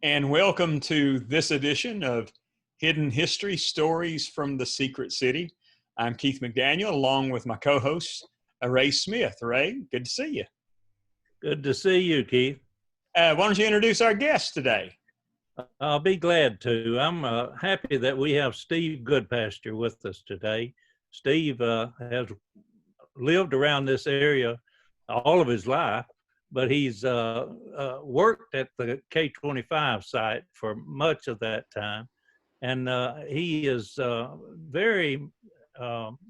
and welcome to this edition of Hidden History Stories from the Secret City. I'm Keith McDaniel, along with my co-host, Ray Smith. Ray, good to see you. Good to see you, Keith. Why don't you introduce our guest today? I'll be glad to. I'm happy that we have Steve Goodpasture with us today. Steve has lived around this area all of his life, but he's worked at the K-25 site for much of that time. And he is very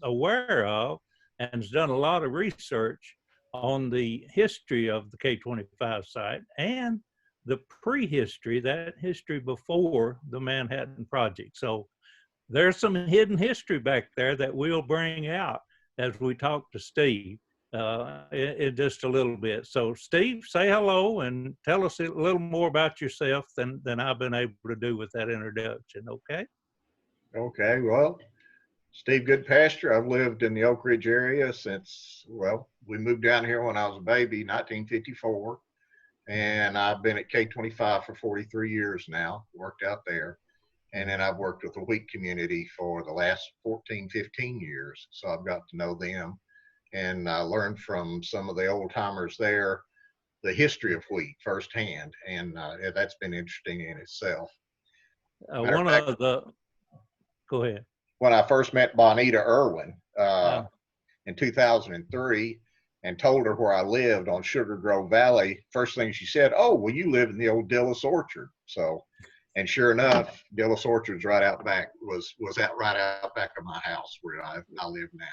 aware of and has done a lot of research on the history of the K-25 site and the prehistory, that history before the Manhattan Project. So there's some hidden history back there that we'll bring out as we talk to Steve in just a little bit. So Steve, say hello and tell us a little more about yourself than I've been able to do with that introduction, okay? Okay, well, Steve Goodpasture. I've lived in the Oak Ridge area since, we moved down here when I was a baby, 1954. And I've been at K-25 for 43 years now, worked out there. And then I've worked with the wheat community for the last 14, 15 years. So I've got to know them. And I learned from some of the old timers there the history of wheat firsthand. And that's been interesting in itself. Go ahead. When I first met Bonita Irwin in 2003, and told her where I lived on Sugar Grove Valley, first thing she said, "Oh, well, you live in the old Dillis Orchard." So, and sure enough, Dillis Orchard's right out back, was right out back of my house where I live now.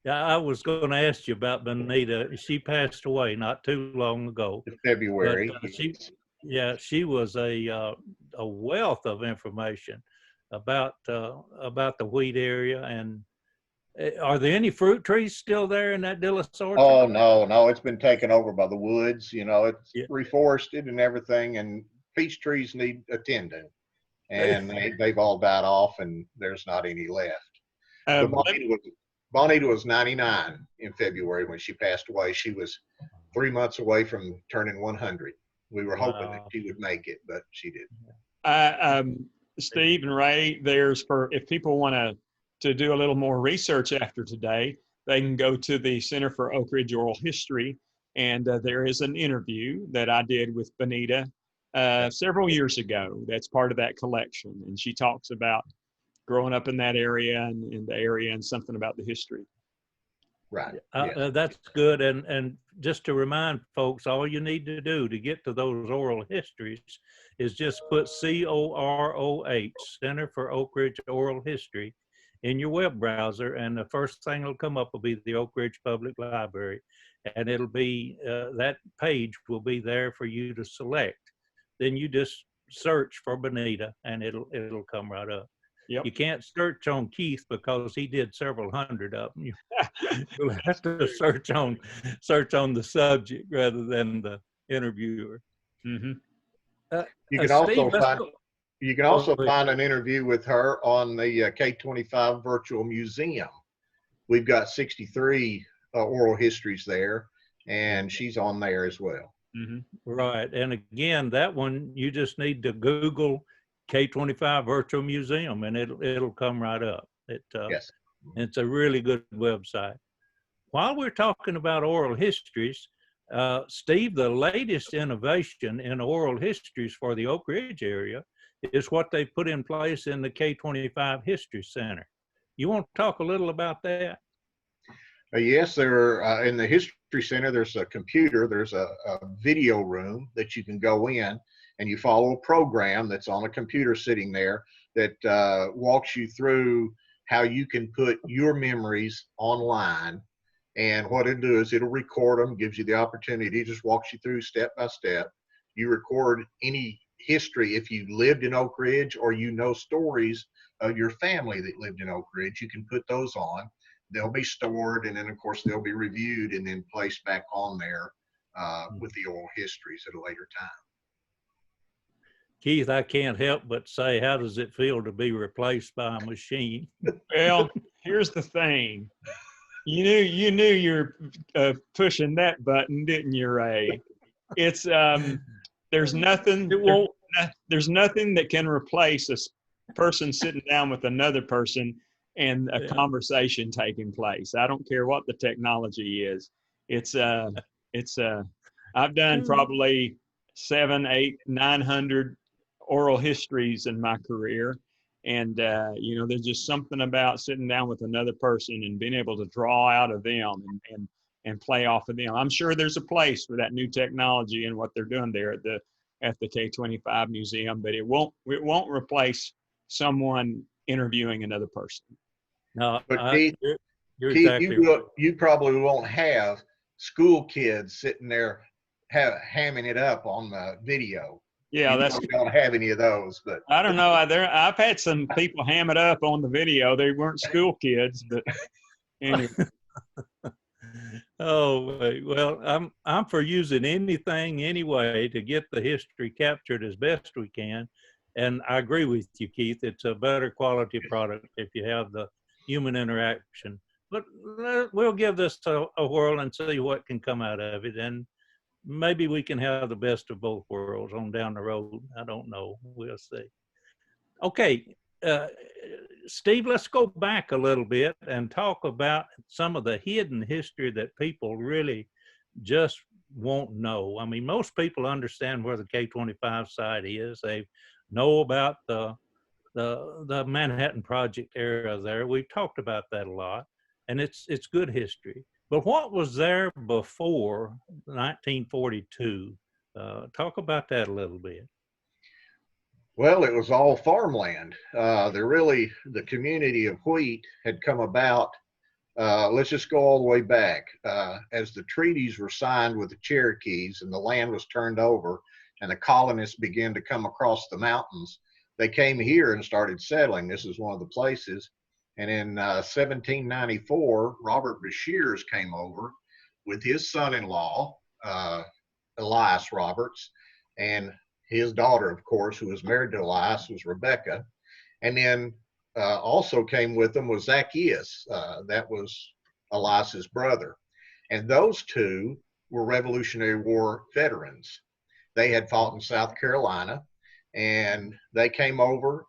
Yeah, I was going to ask you about Bonita. She passed away not too long ago. In February. But, she was a wealth of information about the wheat area. And are there any fruit trees still there in that Dillis Orchard? Oh, no, it's been taken over by the woods. You know, it's reforested and everything, and peach trees need attending, and they've all died off, and there's not any left. Bonita was 99 in February when she passed away. She was 3 months away from turning 100. We were hoping that she would make it, but she didn't. Steve and Ray, if people want to do a little more research after today, they can go to the Center for Oak Ridge Oral History, and there is an interview that I did with Bonita several years ago. That's part of that collection, and she talks about growing up in that area and in the area and something about the history. Right. That's good. And just to remind folks, all you need to do to get to those oral histories is just put COROH, Center for Oak Ridge Oral History, in your web browser, and the first thing that'll come up will be the Oak Ridge Public Library, and it'll be that page will be there for you to select. Then you just search for Bonita, and it'll come right up. Yep. You can't search on Keith because he did several hundred of them. You'll have to search on the subject rather than the interviewer. Mm-hmm. You can also find an interview with her on the K-25 Virtual Museum. We've got 63 oral histories there, and she's on there as well. Mm-hmm. Right. And again, that one, you just need to Google K-25 Virtual Museum, and it'll come right up. Yes. It's a really good website. While we're talking about oral histories, Steve, the latest innovation in oral histories for the Oak Ridge area is what they put in place in the K-25 History Center. You want to talk a little about that? Yes, in the History Center, there's a computer, there's a video room that you can go in, and you follow a program that's on a computer sitting there that walks you through how you can put your memories online. And what it'll do is it'll record them, gives you the opportunity, just walks you through step by step. You record any history. If you lived in Oak Ridge or you know stories of your family that lived in Oak Ridge, you can put those on. They'll be stored, and then of course they'll be reviewed and then placed back on there with the oral histories at a later time. Keith, I can't help but say, how does it feel to be replaced by a machine? Well, here's the thing. You knew you're pushing that button, didn't you, Ray? It's there's nothing. there's nothing that can replace a person sitting down with another person and a conversation taking place. I don't care what the technology is. It's I've done probably 700, 800, 900 oral histories in my career. And, there's just something about sitting down with another person and being able to draw out of them and play off of them. I'm sure there's a place for that new technology and what they're doing there at the K-25 museum, but it won't replace someone interviewing another person. No, But Keith, you're exactly right. You probably won't have school kids sitting there hamming it up on the video. Yeah, you don't have any of those, but I don't know. I've had some people ham it up on the video. They weren't school kids, but anyway. Oh, well, I'm for using anything anyway to get the history captured as best we can. And I agree with you, Keith. It's a better quality product if you have the human interaction. But we'll give this a whirl and see what can come out of it. And maybe we can have the best of both worlds on down the road. I don't know. We'll see. Okay, Steve, let's go back a little bit and talk about some of the hidden history that people really just won't know. I mean, most people understand where the K-25 site is. They know about the Manhattan Project era there. We've talked about that a lot, and it's good history. But what was there before 1942? Talk about that a little bit. Well, it was all farmland. The community of Wheat had come about. Let's just go all the way back. As the treaties were signed with the Cherokees and the land was turned over and the colonists began to come across the mountains, they came here and started settling. This is one of the places. And in 1794, Robert Bashirs came over with his son-in-law, Elias Roberts, and his daughter, of course, who was married to Elias, was Rebecca. And then also came with them was Zacchaeus. That was Elias's brother. And those two were Revolutionary War veterans. They had fought in South Carolina, and they came over,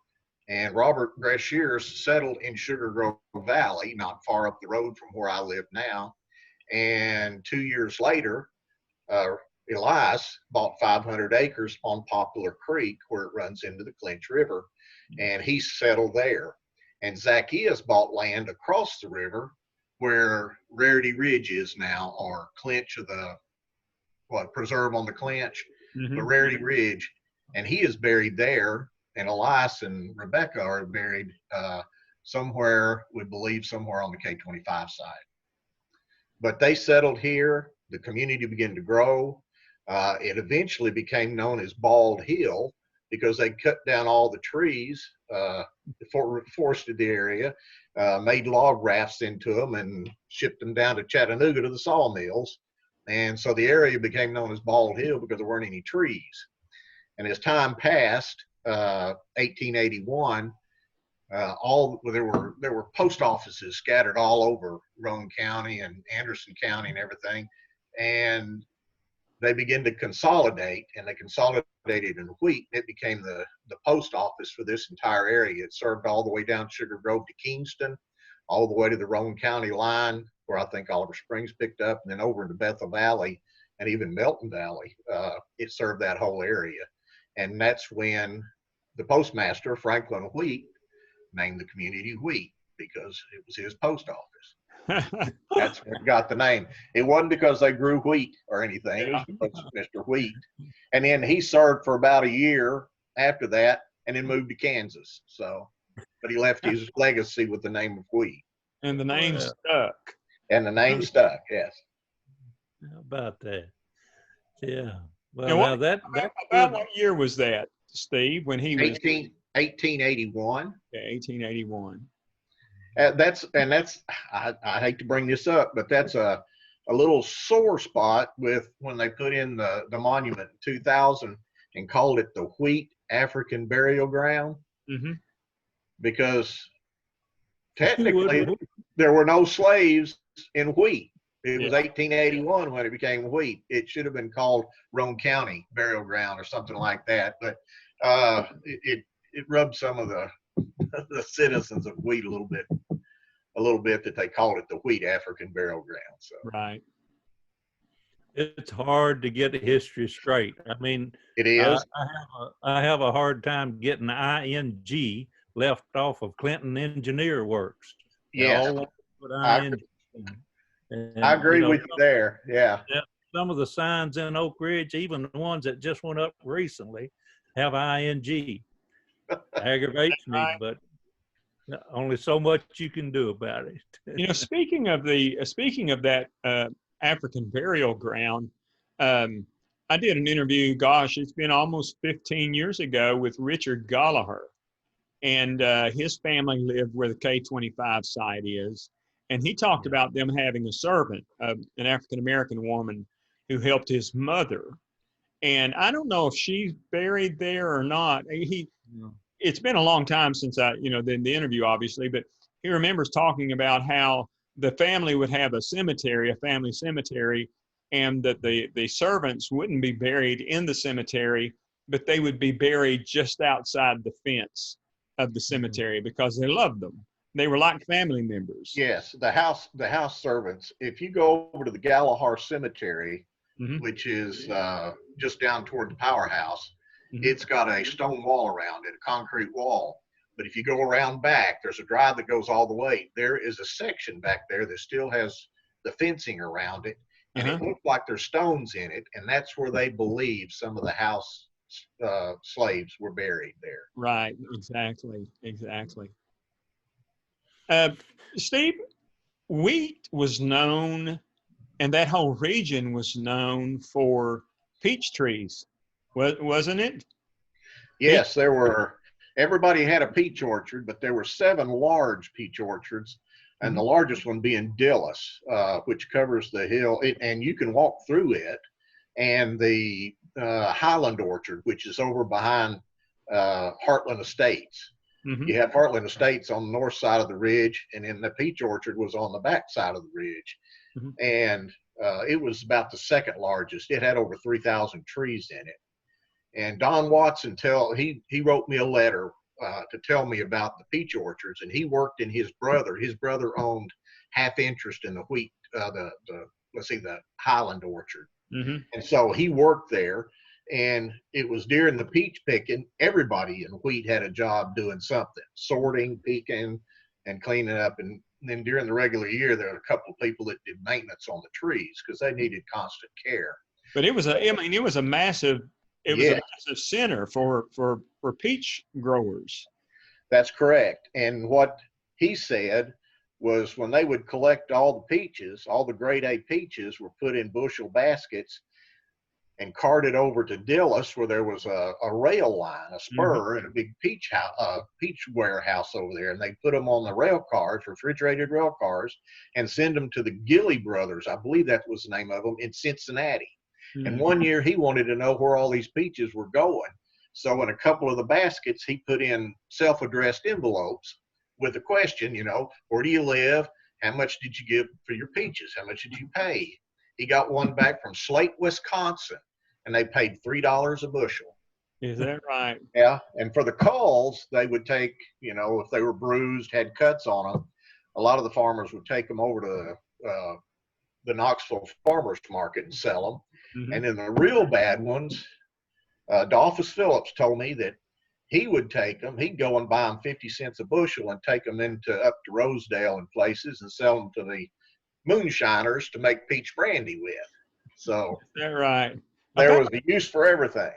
and Robert Bashirs settled in Sugar Grove Valley, not far up the road from where I live now. And 2 years later, Elias bought 500 acres on Poplar Creek, where it runs into the Clinch River, and he settled there. And Zacchaeus bought land across the river where Rarity Ridge is now, or Clinch of the, preserve on the Clinch, the Rarity Ridge, and he is buried there. And Elias and Rebecca are buried somewhere, we believe somewhere on the K-25 side. But they settled here, the community began to grow. It eventually became known as Bald Hill because they cut down all the trees, forested the area, made log rafts into them and shipped them down to Chattanooga to the sawmills. And so the area became known as Bald Hill because there weren't any trees. And as time passed, 1881, there were post offices scattered all over Roane County and Anderson County and everything. And they began to consolidate, and they consolidated in Wheat. It became the post office for this entire area. It served all the way down Sugar Grove to Kingston, all the way to the Roane County line, where I think Oliver Springs picked up, and then over into Bethel Valley and even Melton Valley. It served that whole area. And that's when the postmaster, Franklin Wheat, named the community Wheat because it was his post office. That's where it got the name. It wasn't because they grew wheat or anything. It was because of Mr. Wheat. And then he served for about a year after that and then moved to Kansas. So, but he left his legacy with the name of Wheat. And the name stuck. And the name stuck, yes. How about that? Yeah. Well, now about what year was that, Steve, when he was? 1881. Yeah, 1881. I hate to bring this up, but that's a little sore spot with when they put in the monument in 2000 and called it the Wheat African Burial Ground, because technically there were no slaves in Wheat. It was 1881 when it became Wheat. It should have been called Roane County Burial Ground or something like that. But It rubbed some of the the citizens of wheat a little bit that they called it the wheat African burial ground. So Right. It's hard to get the history straight. I mean, it is. I have a hard time getting ing left off of Clinton Engineer Works. They Yes, all want to put I ing. And, I agree with you there. Yeah. some of the signs in Oak Ridge, even the ones that just went up recently, have ing. Aggravates me, Right. but only so much you can do about it. You know, speaking of that African burial ground, I did an interview. Gosh, it's been almost 15 years ago with Richard Gallagher, and his family lived where the K-25 site is, and he talked about them having a servant, an African American woman, who helped his mother, and I don't know if she's buried there or not. It's been a long time since the interview, obviously, but he remembers talking about how the family would have a family cemetery, and that the servants wouldn't be buried in the cemetery, but they would be buried just outside the fence of the cemetery because they loved them. They were like family members. Yes, the house servants. If you go over to the Gallagher Cemetery, Mm-hmm. which is just down toward the powerhouse, Mm-hmm. it's got a stone wall around it, a concrete wall. But if you go around back, there's a drive that goes all the way. There is a section back there that still has the fencing around it, and it looks like there's stones in it, and that's where they believe some of the house slaves were buried there. Right. Exactly. Steve, wheat was known, and that whole region was known for peach trees, wasn't it? Yes, there were. Everybody had a peach orchard, but there were 7 large peach orchards, and the largest one being Dillis, which covers the hill, and you can walk through it, and the Highland Orchard, which is over behind Heartland Estates. Mm-hmm. You have Heartland Estates on the north side of the ridge, and then the peach orchard was on the back side of the ridge. Mm-hmm. And it was about the second largest. It had over 3,000 trees in it. And Don Watson he wrote me a letter to tell me about the peach orchards, and he worked in his brother. His brother owned half interest in the wheat, the Highland Orchard. Mm-hmm. And so he worked there, and it was during the peach picking, everybody in wheat had a job doing something, sorting, picking, and cleaning up. And then during the regular year, there were a couple of people that did maintenance on the trees because they needed constant care. But it was a massive center for peach growers. That's correct. And what he said was when they would collect all the peaches, all the grade A peaches were put in bushel baskets and carted over to Dillis, where there was a rail line, a spur, and a big peach warehouse over there. And they put them on the rail cars, refrigerated rail cars, and send them to the Gilly brothers, I believe that was the name of them, in Cincinnati. Mm-hmm. And one year he wanted to know where all these peaches were going. So in a couple of the baskets, he put in self-addressed envelopes with a question, where do you live? How much did you give for your peaches? How much did you pay? He got one back from Slate, Wisconsin, and they paid $3 a bushel. Is that right? Yeah. And for the culls, they would take, if they were bruised, had cuts on them, a lot of the farmers would take them over to the Knoxville Farmers Market and sell them. Mm-hmm. And then the real bad ones, Dolphus Phillips told me that he would take them. He'd go and buy them 50 cents a bushel and take them up to Rosedale and places and sell them to the moonshiners to make peach brandy with. So is that right? There was a use for everything.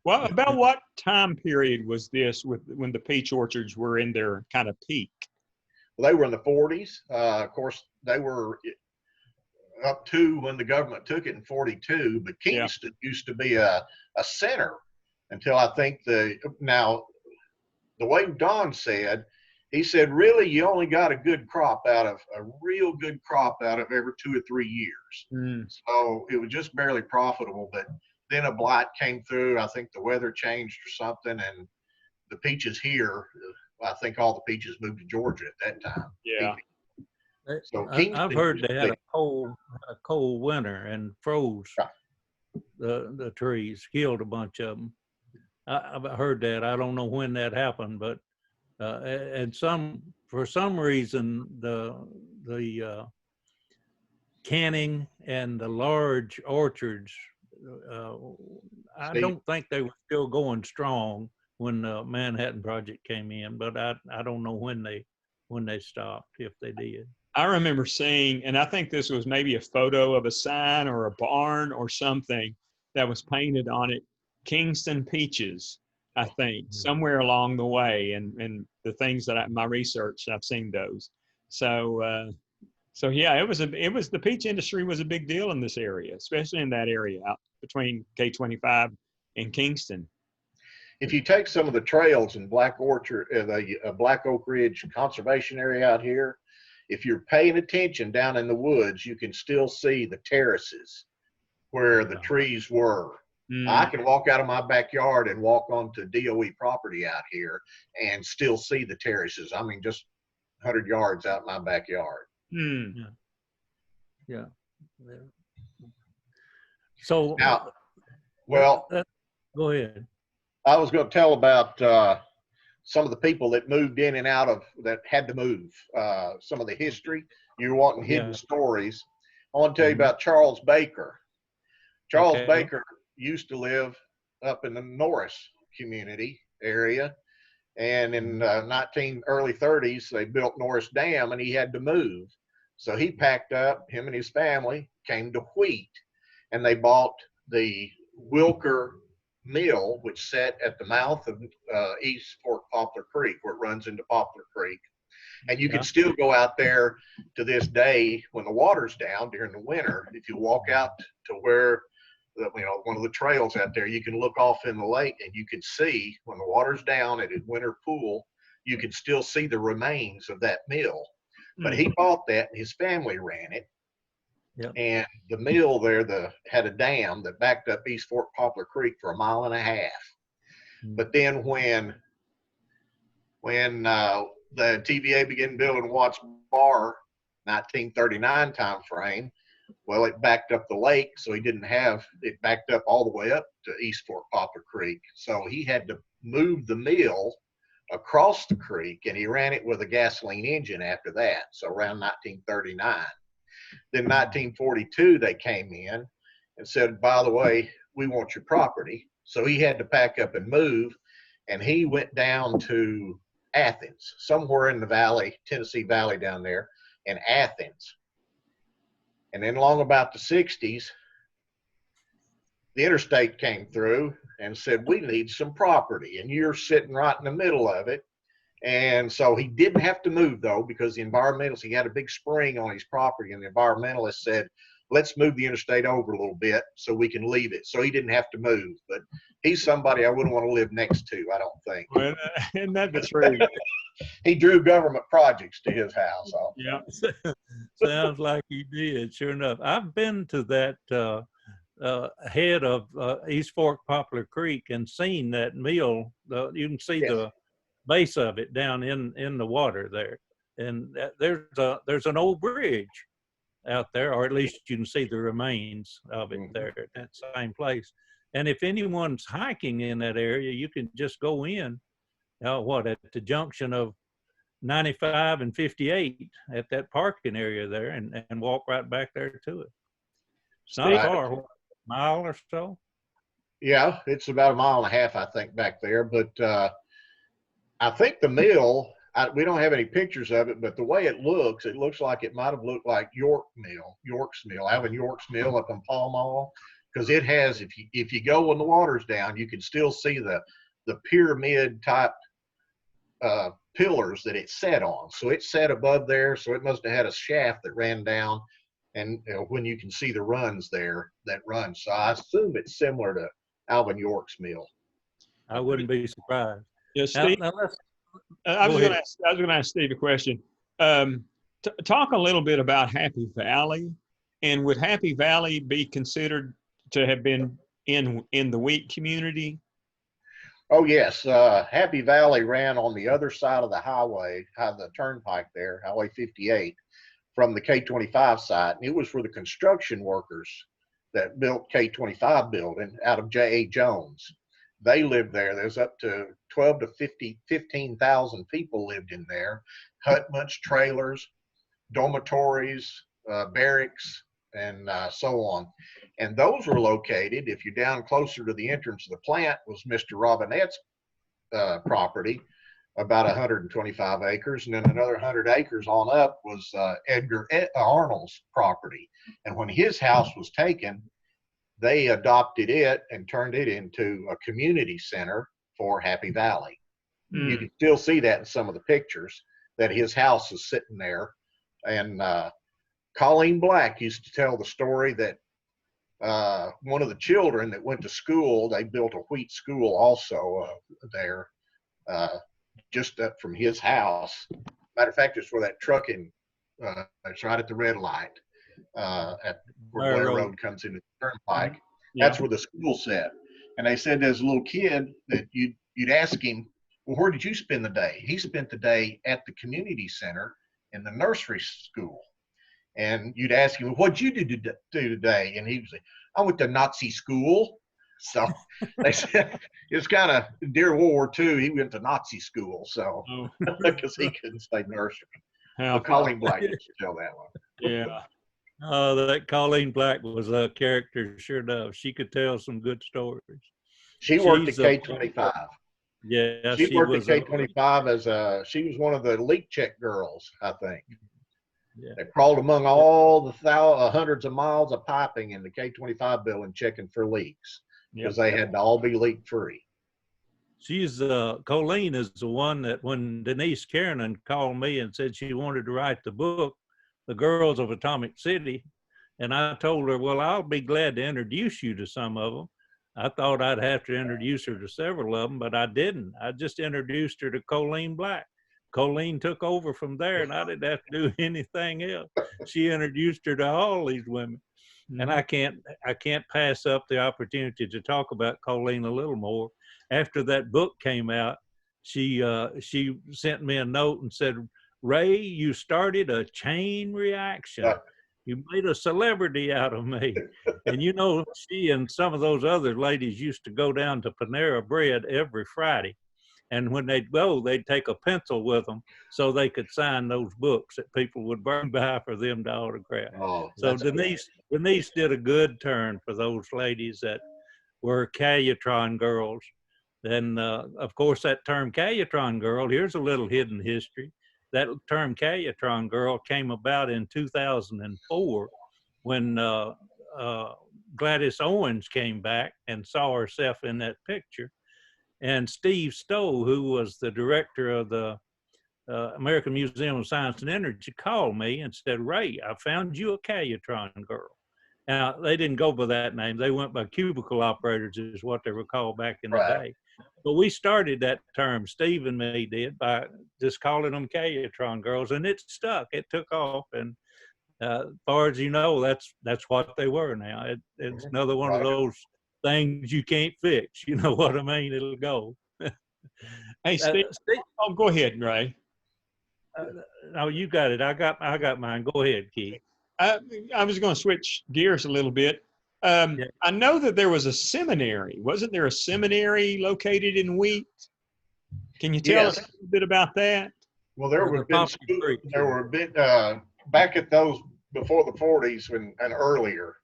Well, about what time period was this when the peach orchards were in their kind of peak? Well, they were in the 40s. Of course, they were up to when the government took it in 42, but Kingston used to be a center until I think the way Don said, he said, really, you only got a real good crop out of every 2 or 3 years. Mm. So it was just barely profitable, but then a blight came through. I think the weather changed or something, and the peaches here, I think all the peaches moved to Georgia at that time. Yeah. So I've heard they had a cold winter and froze the trees, killed a bunch of them. I've heard that. I don't know when that happened, but and for some reason the canning and the large orchards, uh, I Steve, don't think they were still going strong when the Manhattan Project came in, but I don't know when they stopped, if they did. I remember seeing, and I think this was maybe a photo of a sign or a barn or something that was painted on it, Kingston Peaches, I think, somewhere along the way. And the things that my research, I've seen those. So yeah, it was the peach industry was a big deal in this area, especially in that area out between K25 and Kingston. if you take some of the trails in Black Orchard, the Black Oak Ridge Conservation Area out here, if you're paying attention down in the woods, you can still see the terraces where the trees were. I can walk out of my backyard and walk onto DOE property out here and still see the terraces. I mean, just 100 yards out my backyard. Yeah. So Now, well, go ahead. I was going to tell about some of the people that moved in and out of, that had to move, some of the history. You're wanting hidden stories. I want to tell you about Charles Baker. Charles Baker used to live up in the Norris community area. And in early 30s, they built Norris Dam and he had to move. So he packed up, him and his family came to Wheat, and they bought the Wilker Mill, which sat at the mouth of East Fork Poplar Creek, where it runs into Poplar Creek. And you can still go out there to this day when the water's down during the winter. If you walk out to where, one of the trails out there, you can look off in the lake and you can see when the water's down at his winter pool, you can still see the remains of that mill. But he bought that and his family ran it. Yep. And the mill there had a dam that backed up East Fork Poplar Creek for 1.5 miles. But then when the TVA began building Watts Bar, 1939 time frame, well, it backed up the lake, so he didn't have it backed up all the way up to East Fork Poplar Creek. So he had to move the mill across the creek, and he ran it with a gasoline engine after that. So around 1939. Then 1942, they came in and said, by the way, we want your property. So he had to pack up and move, and he went down to Athens, somewhere in the valley, Tennessee Valley down there, in Athens. And then along about the 60s, the interstate came through and said, we need some property, and you're sitting right in the middle of it. And so he didn't have to move, though, because the environmentalists, he had a big spring on his property, and the environmentalists said, let's move the interstate over a little bit so we can leave it. So he didn't have to move. But he's somebody I wouldn't want to live next to, I don't think. Well, isn't that the truth? He drew government projects to his house. Yeah. Sounds like he did, sure enough. I've been to that head of East Fork Poplar Creek and seen that mill. You can see the base of it down in the water there. And there's an old bridge out there, or at least you can see the remains of it there at that same place. And if anyone's hiking in that area, you can just go in, at the junction of 95 and 58 at that parking area there and walk right back there to it. It's not far, a mile or so. Yeah, it's about 1.5 miles, I think, back there. But I think the mill, we don't have any pictures of it, but the way it looks like it might have looked like York's Mill, Alvin York's Mill up in Pall Mall, because it has, if you go when the water's down, you can still see the pyramid type pillars that it sat on. So it sat above there, so it must have had a shaft that ran down, and when you can see the runs there that run. So I assume it's similar to Alvin York's Mill. I wouldn't be surprised. Yeah, Steve, I was going to ask Steve a question. Talk a little bit about Happy Valley, and would Happy Valley be considered to have been in the wheat community? Oh yes, Happy Valley ran on the other side of the highway, the turnpike there, Highway 58, from the K25 site, and it was for the construction workers that built K25 building out of J.A. Jones. They lived there. There's up to 12 to 15,000 people lived in there. Hutments, trailers, dormitories, barracks, and so on. And those were located, if you're down closer to the entrance of the plant, was Mr. Robinette's property, about 125 acres. And then another 100 acres on up was Edgar Arnold's property. And when his house was taken, they adopted it and turned it into a community center for Happy Valley. You can still see that in some of the pictures, that his house is sitting there. And Colleen Black used to tell the story that one of the children that went to school, they built a wheat school also there, just up from his house. Matter of fact, it's where that trucking, it's right at the red light, at where Blair Road comes into the turnpike. That's where the school sat. And they said as a little kid that you'd ask him, well, where did you spend the day? He spent the day at the community center in the nursery school. And you'd ask him, well, what'd you do today? And he would say, I went to Nazi school. So they said it's kind of during World War II, he went to Nazi school. So because he couldn't say nursery. So Colleen Black used to tell that one. Yeah. That Colleen Black was a character, sure enough. She could tell some good stories. She worked at K-25. Yeah, she worked at K-25 as she was one of the leak check girls, I think. Yeah. They crawled among all the hundreds of miles of piping in the K-25 building checking for leaks because they had to all be leak free. She's Colleen is the one that when Denise Kiernan called me and said she wanted to write the book, The Girls of Atomic City, and I told her, well, I'll be glad to introduce you to some of them. I thought I'd have to introduce her to several of them, but I didn't. I just introduced her to Colleen Black. Colleen took over from there, and I didn't have to do anything else. She introduced her to all these women. And I can't pass up the opportunity to talk about Colleen a little more. After that book came out, she sent me a note and said, Ray, you started a chain reaction. You made a celebrity out of me. And you know, she and some of those other ladies used to go down to Panera Bread every Friday. And when they'd go, they'd take a pencil with them so they could sign those books that people would bring by for them to autograph. So Denise did a good turn for those ladies that were Calyatron girls. And of course, that term Calyatron girl, here's a little hidden history. That term Calyatron girl came about in 2004 when Gladys Owens came back and saw herself in that picture. And Steve Stowe, who was the director of the American Museum of Science and Energy, called me and said, Ray, I found you a Calyatron girl. Now, they didn't go by that name. They went by cubicle operators is what they were called back in the day. But we started that term, Steve and me did, by just calling them Calyatron girls, and it stuck. It took off, and as far as you know, that's what they were now. It's another one of those things you can't fix. You know what I mean? It'll go. Hey, Steve. Oh, go ahead, Ray. No, you got it. I got mine. Go ahead, Keith. I was going to switch gears a little bit. I know that there was a seminary. Wasn't there a seminary located in Wheat? Can you tell us a little bit about that? Well, there were back at those before the 40s and earlier.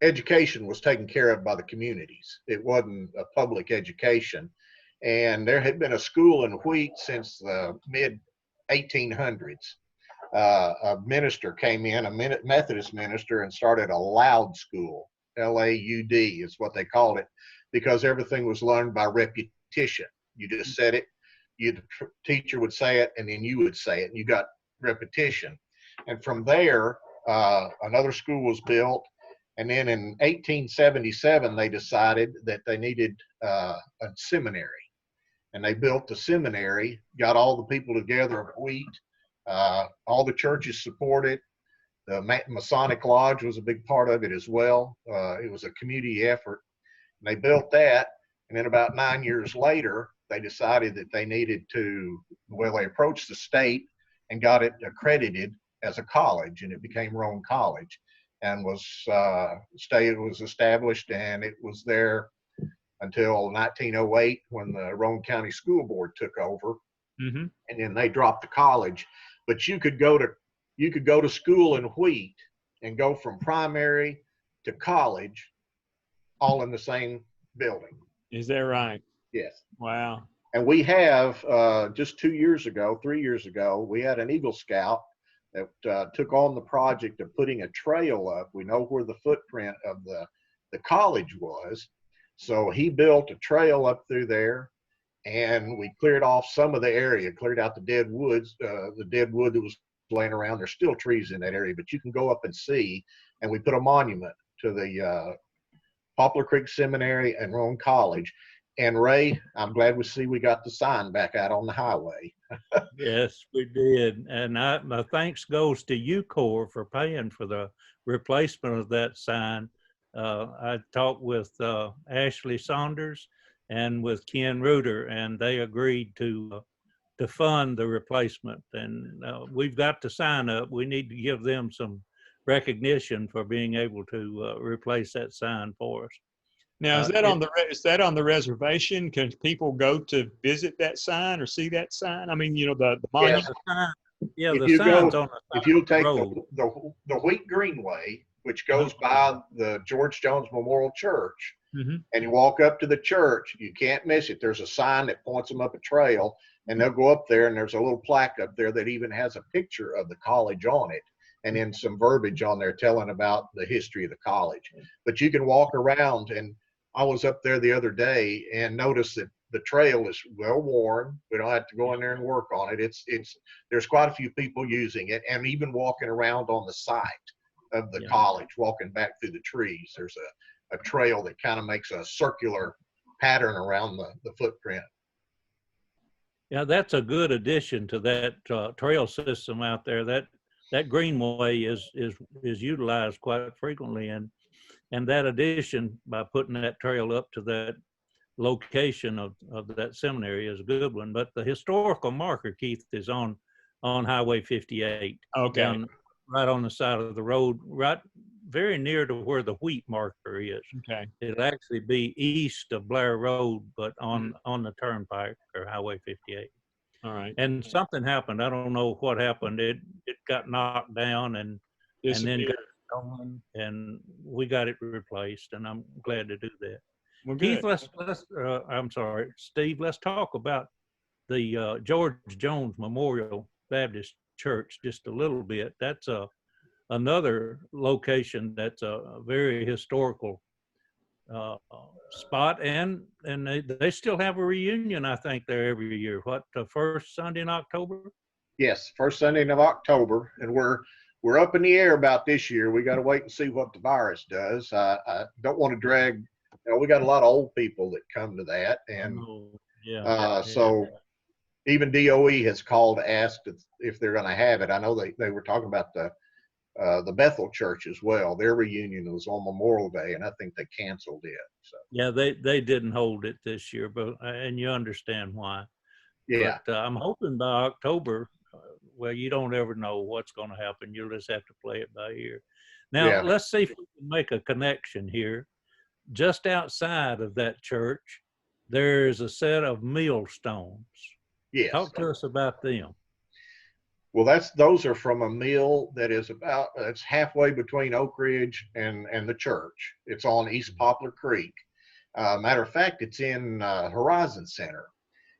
Education was taken care of by the communities. It wasn't a public education. And there had been a school in Wheat since the mid 1800s. A minister came in, a Methodist minister, and started a Loud School. L-A-U-D is what they called it, because everything was learned by repetition. You just said it, the teacher would say it, and then you would say it, and you got repetition. And from there, another school was built. And then in 1877, they decided that they needed a seminary. And they built the seminary, got all the people together at Wheat. All the churches supported. The Masonic Lodge was a big part of it as well. It was a community effort. And they built that. And then about 9 years later, they decided that they needed to, they approached the state and got it accredited as a college, and it became Roane College, and was established, and it was there until 1908 when the Roane County School Board took over, Mm-hmm. and then they dropped the college. But you could go to school in Wheat and go from primary to college all in the same building. Is that right? Yes. Wow. And we have just 3 years ago, we had an Eagle Scout that took on the project of putting a trail up. We know where the footprint of the college was. So he built a trail up through there, and we cleared off some of the area, cleared out the dead woods, the dead wood that was laying around. There's still trees in that area, but you can go up and see. And we put a monument to the Poplar Creek Seminary and Roane College. And Ray, I'm glad we got the sign back out on the highway. Yes, we did. And my thanks goes to UCorps for paying for the replacement of that sign. I talked with Ashley Saunders and with Ken Reuter, and they agreed to fund the replacement. And we've got the sign up. We need to give them some recognition for being able to replace that sign for us. Now, is that on the reservation? Can people go to visit that sign or see that sign? I mean, the monument. Yeah, If the you sign's go, on the if side you'll of the take road. the Wheat Greenway, which goes by the George Jones Memorial Church, Mm-hmm. and you walk up to the church, you can't miss it. There's a sign that points them up a trail, and they'll go up there, and there's a little plaque up there that even has a picture of the college on it, and then some verbiage on there telling about the history of the college. But you can walk around, and I was up there the other day and noticed that the trail is well worn. We don't have to go in there and work on it. There's quite a few people using it, and even walking around on the site of the college, walking back through the trees. There's a trail that kind of makes a circular pattern around the footprint. Yeah, that's a good addition to that trail system out there. That greenway is utilized quite frequently, and that addition by putting that trail up to that location of that seminary is a good one. But the historical marker, Keith, is on Highway 58. Okay. Right on the side of the road, right very near to where the Wheat marker is. Okay. It'll actually be east of Blair Road, but on the turnpike or Highway 58. All right. And something happened. I don't know what happened. It got knocked down and then got stolen, and we got it replaced. And I'm glad to do that. Well, Keith, good. I'm sorry, Steve. Let's talk about the George Jones Memorial Baptist Church just a little bit. That's another location that's a very historical spot, and they still have a reunion, I think, there every year. What, the first Sunday in October? Yes, first Sunday of October, and we're up in the air about this year. We got to wait and see what the virus does. I don't want to drag. We got a lot of old people that come to that, and so even DOE has called to ask if they're going to have it. I know they were talking about the Bethel Church as well. Their reunion was on Memorial Day, and I think they canceled it. So yeah, they didn't hold it this year, but and you understand why. Yeah, but I'm hoping by October. Well, you don't ever know what's going to happen. You'll just have to play it by ear. Now, let's see if we can make a connection here. Just outside of that church, there's a set of millstones. Yes. Talk to us about them. Well, those are from a mill that is it's halfway between Oak Ridge and the church. It's on East Poplar Creek. Matter of fact, it's in Horizon Center.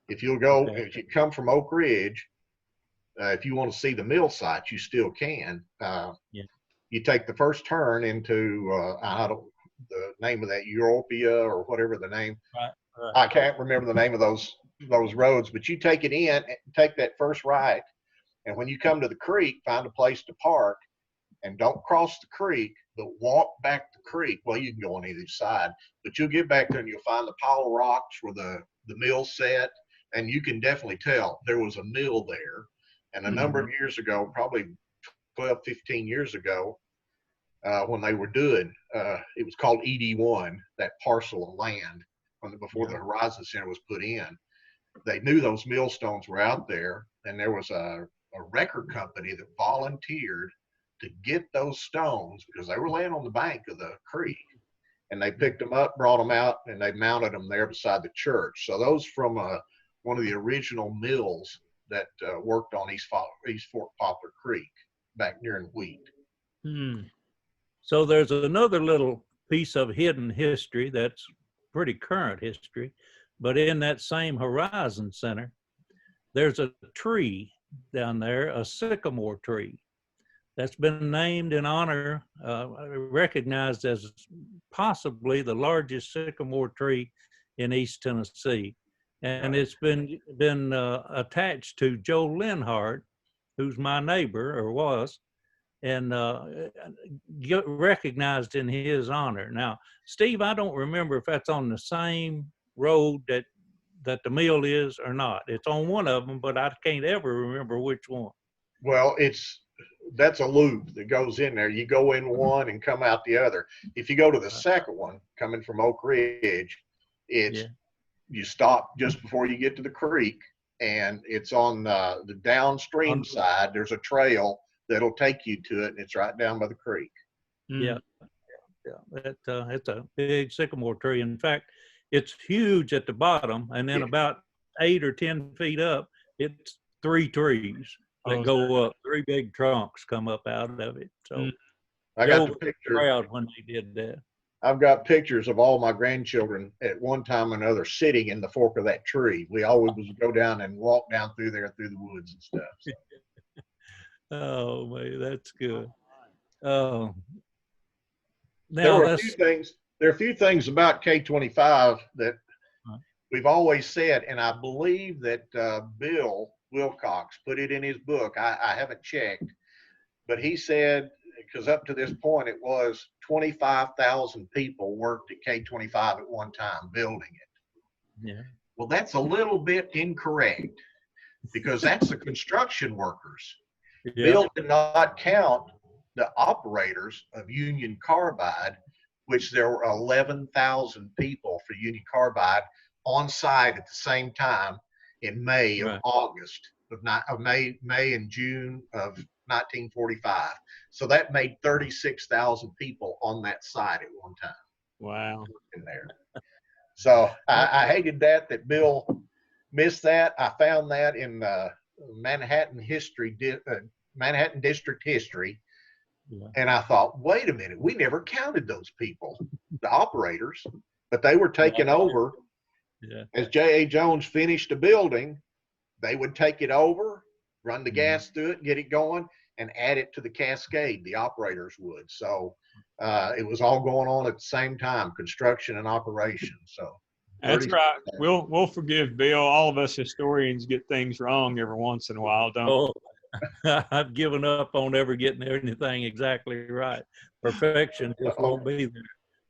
If you come from Oak Ridge, if you want to see the mill site, you still can. You take the first turn into the name of that Europia or whatever the name. Right. I can't remember the name of those roads, but you take it in, take that first right, and when you come to the creek, find a place to park, and don't cross the creek, but walk back the creek. Well, you can go on either side, but you'll get back there and you'll find the pile of rocks where the mill set, and you can definitely tell there was a mill there. And a number of years ago, probably 12, 15 years ago, when they were doing, it was called ED1, that parcel of land, before the Horizon Center was put in. They knew those millstones were out there, and there was a record company that volunteered to get those stones because they were laying on the bank of the creek. and they picked them up, brought them out, and they mounted them there beside the church. So those from one of the original mills that worked on East Fort Poplar Creek back near Wheat. So there's another little piece of hidden history that's pretty current history, but in that same Horizon Center, there's a tree down there, a sycamore tree, that's been named in honor, recognized as possibly the largest sycamore tree in East Tennessee. And it's been attached to Joe Linhart, who's my neighbor, or was, and recognized in his honor. Now, Steve, I don't remember if that's on the same road that the mill is or not. It's on one of them, but I can't ever remember which one. Well, that's a loop that goes in there. You go in one and come out the other. If you go to the second one, coming from Oak Ridge, you stop just before you get to the creek, and it's on the downstream side. There's a trail that'll take you to it, and it's right down by the creek. Yeah. It's a big sycamore tree. In fact, it's huge at the bottom, and then about 8 or 10 feet up, it's 3 trees that go up. 3 big trunks come up out of it. So I got the picture. Proud when they did that. I've got pictures of all my grandchildren at one time or another sitting in the fork of that tree. We always would go down and walk down through there through the woods and stuff. So. Oh man, that's good. Now there are a few things about K25 that we've always said, and I believe that Bill Wilcox put it in his book. I haven't checked, but he said, because up to this point it was 25,000 people worked at K25 at one time building it. Yeah. Well, that's a little bit incorrect, because that's the construction workers. Yeah. Bill did not count the operators of Union Carbide, which there were 11,000 people for Union Carbide on site at the same time in May of August of May and June of 1945. So that made 36,000 people on that site at one time. Wow. In there. So I hated that Bill missed that. I found that in Manhattan District history. Yeah. And I thought, wait a minute, we never counted those people, the operators, but they were taken over. Yeah. As J.A. Jones finished a building, they would take it over, run the gas through it, get it going, and add it to the cascade, the operators would. So it was all going on at the same time, construction and operation. So that's right. We'll forgive Bill. All of us historians get things wrong every once in a while, don't we? I've given up on ever getting anything exactly right. Perfection just won't be there.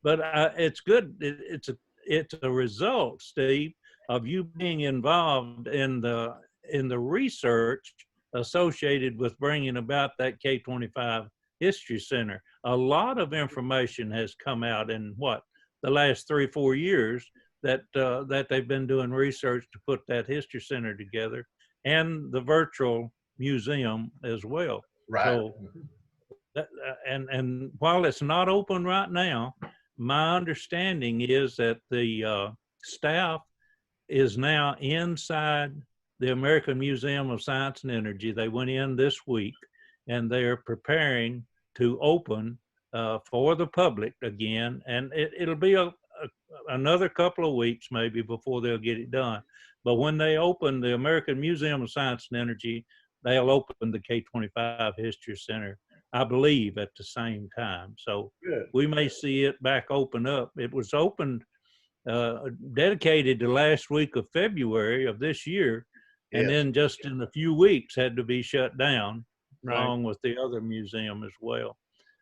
But it's good. It's a result, Steve, of you being involved in the research associated with bringing about that K25 History Center. A lot of information has come out in the last 3-4 years that they've been doing research to put that History Center together, and the virtual museum as well. Right. So, and while it's not open right now, my understanding is that the staff is now inside the American Museum of Science and Energy. They went in this week, and they are preparing to open for the public again. And it'll be another couple of weeks maybe before they'll get it done. But when they open the American Museum of Science and Energy, they'll open the K25 History Center, I believe, at the same time. So we may see it back open up. It was opened, dedicated the last week of February of this year, and then just in a few weeks had to be shut down, along with the other museum as well.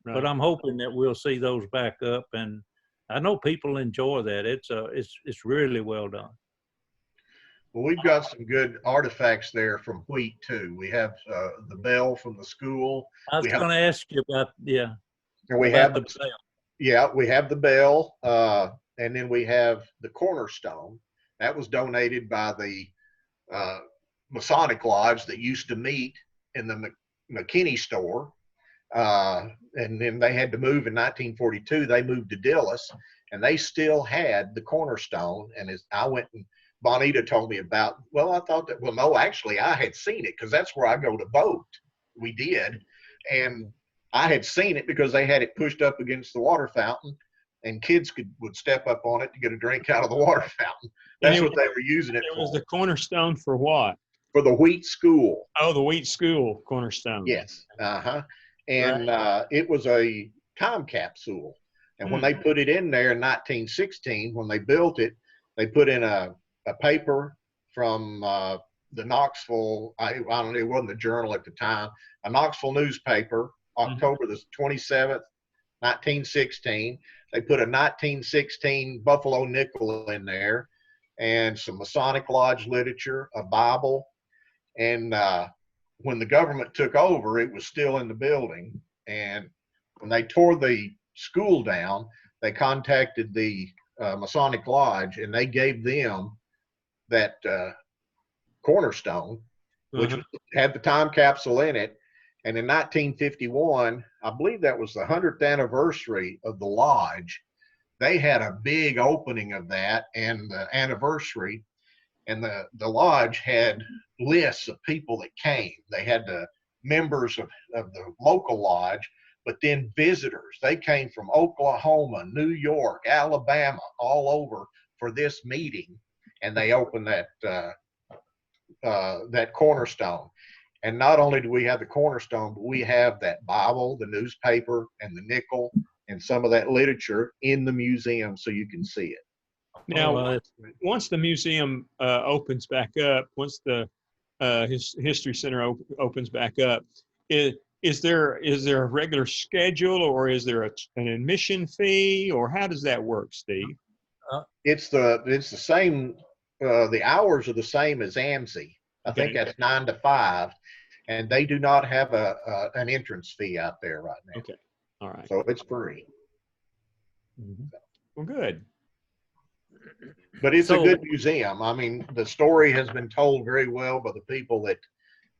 Right. But I'm hoping that we'll see those back up, and I know people enjoy that. It's really well done. Well, we've got some good artifacts there from Wheat too. We have the bell from the school. I was going to ask you about And we have the bell. Yeah, we have the bell, and then we have the cornerstone. That was donated by the Masonic Lodge that used to meet in the McKinney store, and then they had to move in 1942. They moved to Dillis, and they still had the cornerstone. And as I went and Bonita told me about, well, I thought that, well, no, actually I had seen it because that's where I go to vote. We did. And I had seen it because they had it pushed up against the water fountain, and kids would step up on it to get a drink out of the water fountain. That's what they were using it for. It was the cornerstone for what? For the Wheat School. Oh, the Wheat School cornerstone. Yes. And it was a time capsule. And when they put it in there in 1916, when they built it, they put in a paper from the Knoxville, I don't know, it wasn't the Journal at the time, a Knoxville newspaper, October the 27th, 1916. They put a 1916 Buffalo nickel in there and some Masonic Lodge literature, a Bible. And when the government took over, it was still in the building. And when they tore the school down, they contacted the Masonic Lodge, and they gave them that cornerstone, which had the time capsule in it. And in 1951, I believe that was the 100th anniversary of the lodge. They had a big opening of that and the anniversary, and the lodge had lists of people that came. They had the members of the local lodge, but then visitors. They came from Oklahoma, New York, Alabama, all over for this meeting, and they opened that cornerstone. And not only do we have the cornerstone, but we have that Bible, the newspaper, and the nickel, and some of that literature in the museum so you can see it. Now, once the museum opens back up, once the History Center opens back up, is there a regular schedule, or is there an admission fee, or how does that work, Steve? It's the same. The hours are the same as AMSI. I think that's 9 to 5, and they do not have an entrance fee out there right now. Okay, all right. So it's free. Well, good. But it's a good museum. I mean, the story has been told very well by the people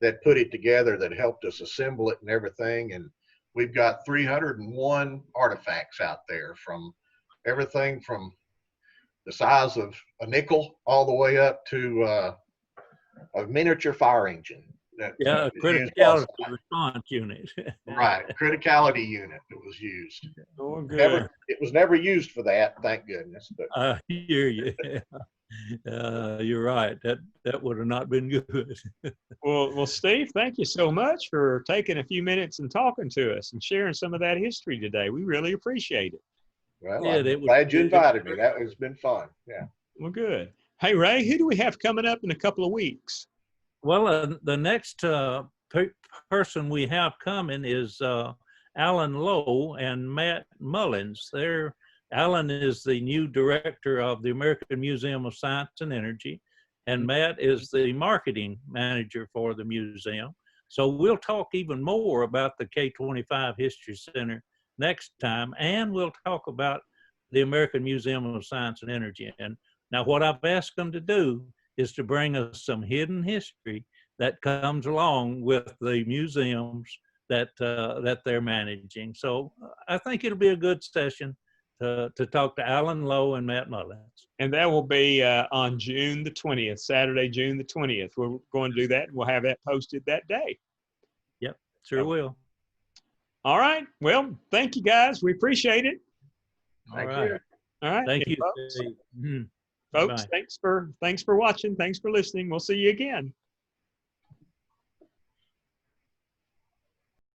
that put it together, that helped us assemble it and everything. And we've got 301 artifacts out there, from everything from the size of a nickel all the way up to a miniature fire engine. Yeah, a criticality response unit. Right, criticality unit that was used. Oh, good. It was never used for that, thank goodness. But I hear you. You're right. That would have not been good. Well, Steve, thank you so much for taking a few minutes and talking to us and sharing some of that history today. We really appreciate it. Well, I'm glad you invited me. That has been fun. Yeah. Well, good. Hey, Ray, who do we have coming up in a couple of weeks? Well, the next person we have coming is Alan Lowe and Matt Mullins. Alan is the new director of the American Museum of Science and Energy, and Matt is the marketing manager for the museum. So we'll talk even more about the K25 History Center next time, and we'll talk about the American Museum of Science and Energy. And now what I've asked them to do is to bring us some hidden history that comes along with the museums that they're managing. So I think it'll be a good session to talk to Alan Lowe and Matt Mullins. And that will be on June the 20th, Saturday, June the 20th. We're going to do that, and we'll have that posted that day. Yep, sure will. All right. Well, thank you, guys. We appreciate it. Thank you. All right. Thank you, folks. Steve. Folks, thanks for watching. Thanks for listening. We'll see you again.